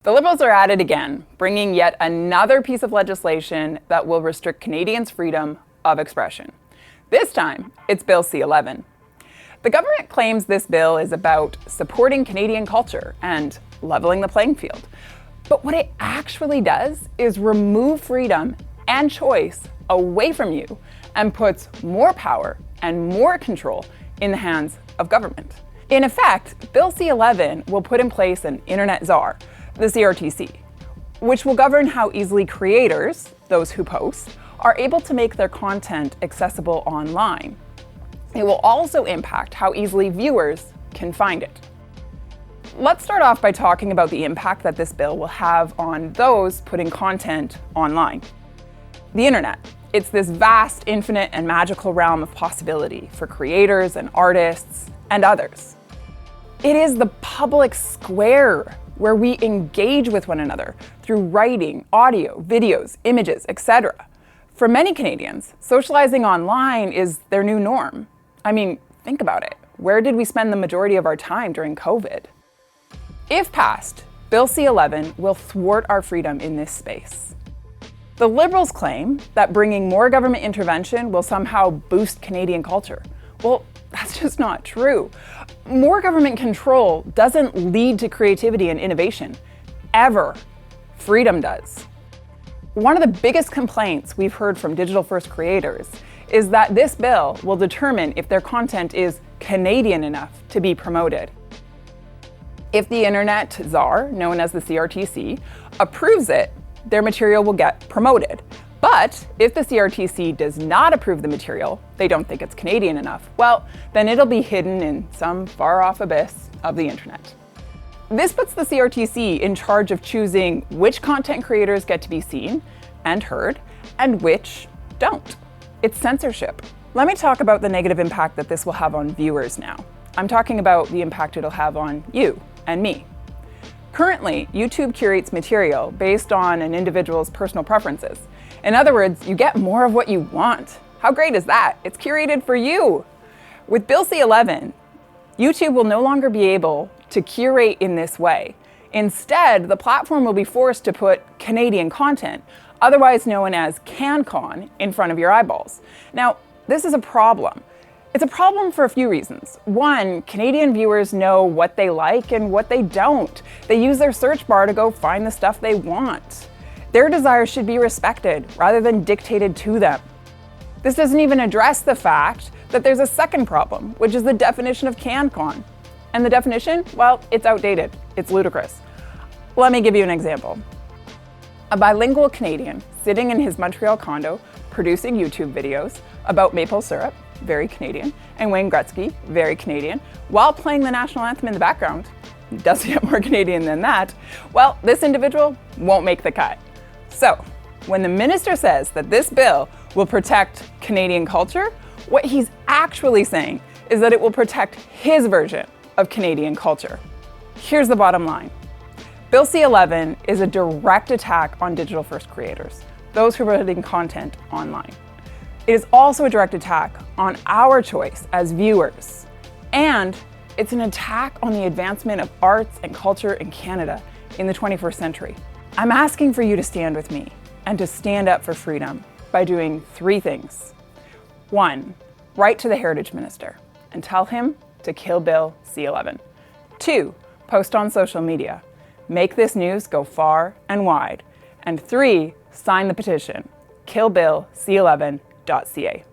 The Liberals are at it again, bringing yet another piece of legislation that will restrict Canadians' freedom of expression. This time, it's Bill C-11. The government claims this bill is about supporting Canadian culture and leveling the playing field. But what it actually does is remove freedom and choice away from you and puts more power and more control in the hands of government. In effect, Bill C-11 will put in place an internet czar, the CRTC, which will govern how easily creators, those who post, are able to make their content accessible online. It will also impact how easily viewers can find it. Let's start off by talking about the impact that this bill will have on those putting content online. The internet. It's this vast, infinite, and magical realm of possibility for creators and artists and others. It is the public square where we engage with one another through writing, audio, videos, images, etc. For many Canadians, socializing online is their new norm. I mean, think about it. Where did we spend the majority of our time during COVID? If passed, Bill C-11 will thwart our freedom in this space. The Liberals claim that bringing more government intervention will somehow boost Canadian culture. Well, that's just not true. More government control doesn't lead to creativity and innovation, ever. Freedom does. One of the biggest complaints we've heard from digital-first creators is that this bill will determine if their content is Canadian enough to be promoted. If the internet czar, known as the CRTC, approves it, their material will get promoted. But if the CRTC does not approve the material, they don't think it's Canadian enough, well, then it'll be hidden in some far-off abyss of the internet. This puts the CRTC in charge of choosing which content creators get to be seen and heard, and which don't. It's censorship. Let me talk about the negative impact that this will have on viewers now. I'm talking about the impact it'll have on you and me. Currently, YouTube curates material based on an individual's personal preferences. In other words, you get more of what you want. How great is that? It's curated for you. With Bill C-11, YouTube will no longer be able to curate in this way. Instead, the platform will be forced to put Canadian content, otherwise known as CanCon, in front of your eyeballs. Now, this is a problem. It's a problem for a few reasons. One, Canadian viewers know what they like and what they don't. They use their search bar to go find the stuff they want. Their desires should be respected rather than dictated to them. This doesn't even address the fact that there's a second problem, which is the definition of CanCon. And the definition, well, it's outdated. It's ludicrous. Let me give you an example. A bilingual Canadian sitting in his Montreal condo producing YouTube videos about maple syrup, very Canadian, and Wayne Gretzky, very Canadian, while playing the national anthem in the background. Does it get more Canadian than that? Well, this individual won't make the cut. So, when the minister says that this bill will protect Canadian culture, what he's actually saying is that it will protect his version of Canadian culture. Here's the bottom line. Bill C-11 is a direct attack on digital-first creators, those who are putting content online. It is also a direct attack on our choice as viewers. And it's an attack on the advancement of arts and culture in Canada in the 21st century. I'm asking for you to stand with me and to stand up for freedom by doing 3 things. 1, write to the Heritage Minister and tell him to kill Bill C-11. 2, post on social media. Make this news go far and wide. And 3, sign the petition, killbillc11.ca.